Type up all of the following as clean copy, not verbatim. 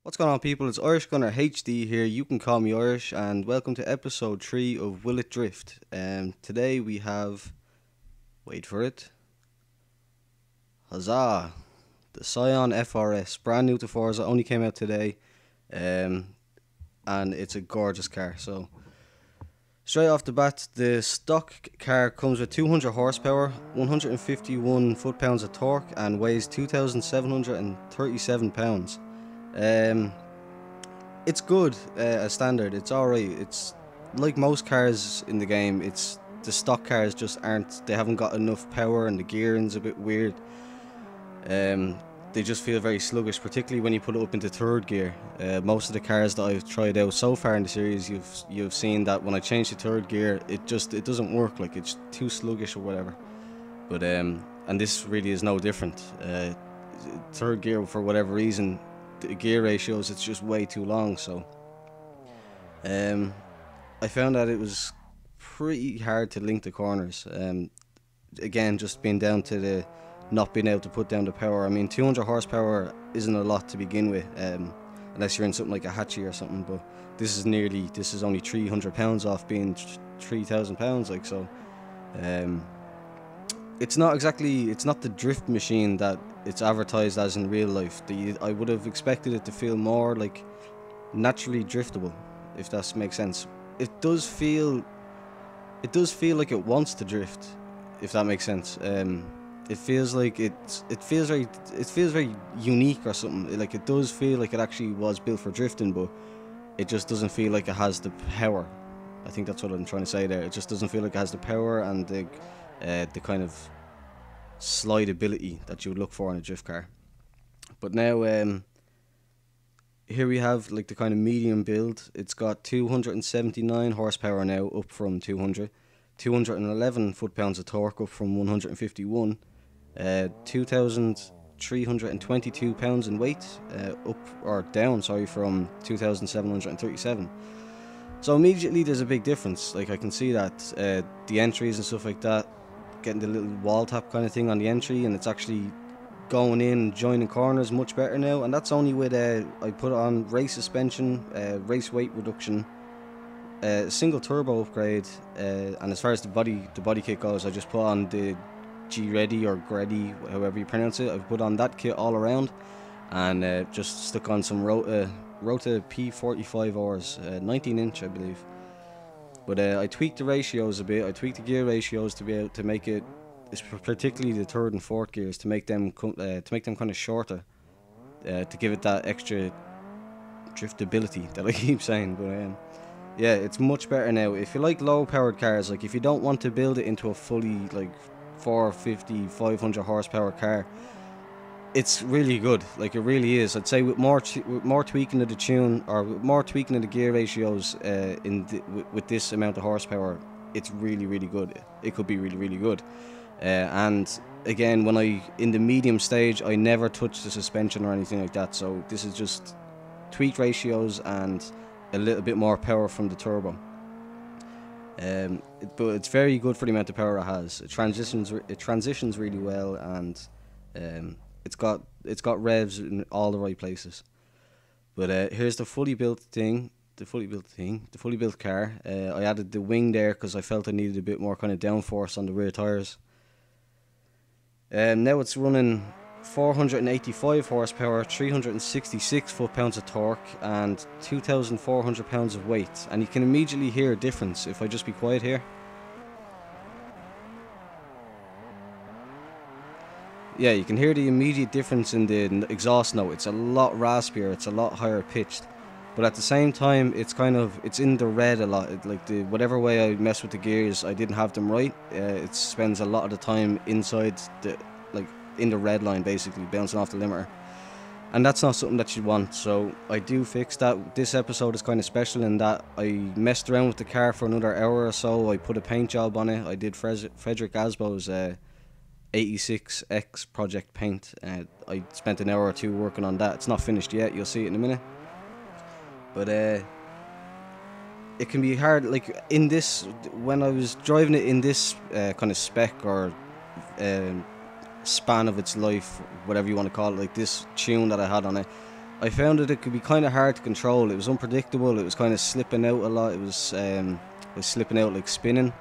What's going on, people? It's Irish Gunner HD here. You can call me Irish, and welcome to episode 3 of Will It Drift. Today we have, wait for it, huzzah, the Scion FRS, brand new to Forza, only came out today, and it's a gorgeous car. So, straight off the bat, the stock car comes with 200 horsepower, 151 foot-pounds of torque, and weighs 2,737 pounds. It's good as standard. It's alright. It's like most cars in the game. It's the stock cars just aren't. They haven't got enough power, and the gearing's a bit weird. They just feel very sluggish, particularly when you put it up into third gear. Most of the cars that I've tried out so far in the series, you've seen that when I change to third gear, it doesn't work. Like, it's too sluggish or whatever. But and this really is no different. Third gear, for whatever reason, the gear ratios, it's just way too long. So I found that it was pretty hard to link the corners. Again, just being down to the not being able to put down the power. I mean, 200 horsepower isn't a lot to begin with, unless you're in something like a Hatchie or something. But this is only 300 pounds off being 3,000 pounds. Like, so it's not the drift machine that it's advertised as in real life. I would have expected it to feel more like naturally driftable, if that makes sense. It does feel like it wants to drift, if that makes sense. It feels like it feels very unique or something. Like, it does feel like it actually was built for drifting, but it just doesn't feel like it has the power. I think that's what I'm trying to say there. It just doesn't feel like it has the power and the kind of slide ability that you would look for in a drift car. But now, here we have like the kind of medium build. It's got 279 horsepower now, up from 200. 211 foot-pounds of torque, up from 151. 2,322 pounds in weight, down from 2,737. So immediately there's a big difference. Like, I can see that the entries and stuff like that, getting the little wall tap kind of thing on the entry, and it's actually going in, joining corners much better now. And that's only with I put on race suspension, race weight reduction, single turbo upgrade, and as far as the body kit goes, I just put on the G-Ready or Greddy, however you pronounce it. I've put on that kit all around, and just stuck on some Rota P45Rs, 19-inch I believe. But I tweaked the ratios a bit. I tweaked the gear ratios to be able to make it, particularly the third and fourth gears, to make them kind of shorter, to give it that extra driftability that I keep saying. But yeah, it's much better now. If you like low-powered cars, like if you don't want to build it into a fully like 450, 500 horsepower car, it's really good. Like, it really is. I'd say with more tweaking of the tune, or with more tweaking of the gear ratios, with this amount of horsepower, it's really, really good. It could be really, really good. And again, in the medium stage, I never touched the suspension or anything like that. So this is just tweaked ratios and a little bit more power from the turbo. But it's very good for the amount of power it has. It transitions really well, and it's got revs in all the right places. But here's the fully built car. I added the wing there because I felt I needed a bit more kind of downforce on the rear tires. Now it's running 485 horsepower, 366 foot-pounds of torque, and 2,400 pounds of weight. And you can immediately hear a difference if I just be quiet here. Yeah, you can hear the immediate difference in the exhaust note. It's a lot raspier, it's a lot higher pitched. But at the same time, it's in the red a lot. Whatever way I mess with the gears, I didn't have them right. It spends a lot of the time inside in the red line, basically bouncing off the limiter. And that's not something that you want, so I do fix that. This episode is kind of special in that I messed around with the car for another hour or so. I put a paint job on it. I did Frederick Asbo's 86X project paint. I spent an hour or two working on that. It's not finished yet, you'll see it in a minute. But it can be hard, like in this, when I was driving it in this kind of spec or span of its life, whatever you want to call it, like this tune that I had on it, I found that it could be kind of hard to control. It was unpredictable. It was kind of slipping out a lot. It was slipping out like spinning.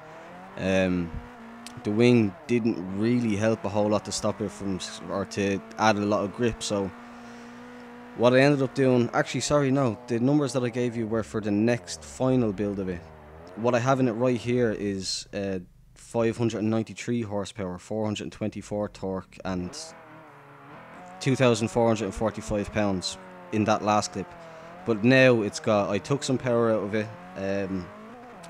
The wing didn't really help a whole lot to stop it from, or to add a lot of grip. So what I ended up doing, actually, sorry, no, the numbers that I gave you were for the next final build of it. What I have in it right here is 593 horsepower, 424 torque, and 2,445 pounds in that last clip. But now I took some power out of it,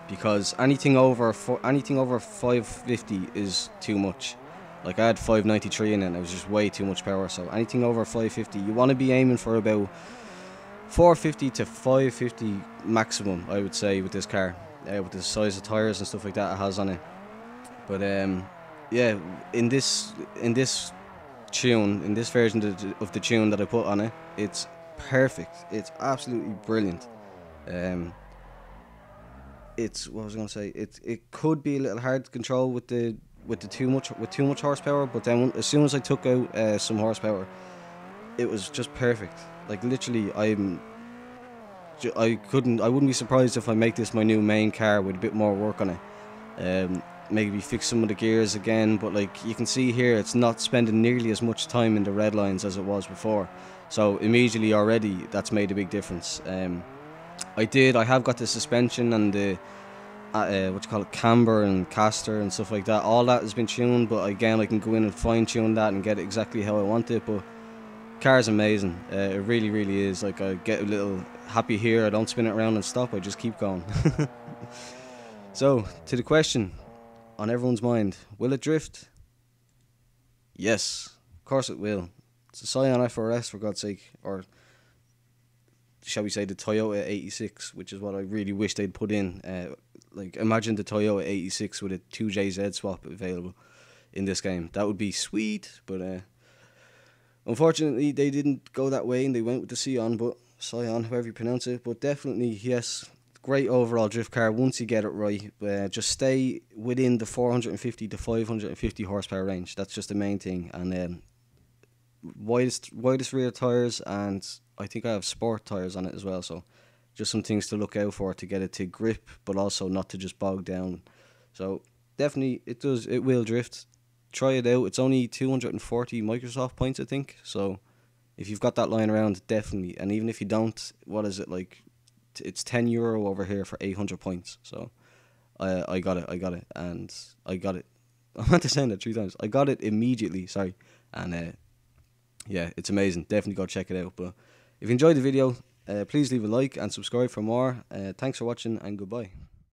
because anything over 550 is too much. Like, I had 593 in it and it was just way too much power. So anything over 550, you want to be aiming for about 450 to 550 maximum, I would say, with this car, with the size of tires and stuff like that it has on it. But yeah, in this tune, in this version of the tune that I put on it, it's perfect. It's absolutely brilliant. It's, what was I gonna say? It could be a little hard to control with too much horsepower, but then as soon as I took out some horsepower, it was just perfect. Like, literally, I wouldn't be surprised if I make this my new main car with a bit more work on it. Maybe fix some of the gears again, but like you can see here, it's not spending nearly as much time in the red lines as it was before. So immediately already, that's made a big difference. I have got the suspension and the camber and caster and stuff like that. All that has been tuned, but again, I can go in and fine tune that and get it exactly how I want it. But car's amazing. It really, really is. Like, I get a little happy here. I don't spin it around and stop. I just keep going. So, to the question on everyone's mind, will it drift? Yes, of course it will. It's a Scion FRS, for God's sake, or shall we say the Toyota 86, which is what I really wish they'd put in. Like, imagine the Toyota 86 with a 2JZ swap available in this game. That would be sweet, but unfortunately they didn't go that way and they went with the Scion, however you pronounce it. But definitely, yes, great overall drift car once you get it right. Just stay within the 450 to 550 horsepower range. That's just the main thing. And widest rear tires, and I think I have sport tires on it as well, so just some things to look out for to get it to grip, but also not to just bog down. So definitely it will drift. Try it out. It's only 240 Microsoft points, I think, so if you've got that lying around, definitely. And even if you don't, what is it, like, it's €10 over here for 800 points. So I got it, and I got it. I meant to say that 3 times. I got it immediately, sorry. And yeah, it's amazing. Definitely go check it out. But if you enjoyed the video, please leave a like and subscribe for more. Thanks for watching, and goodbye.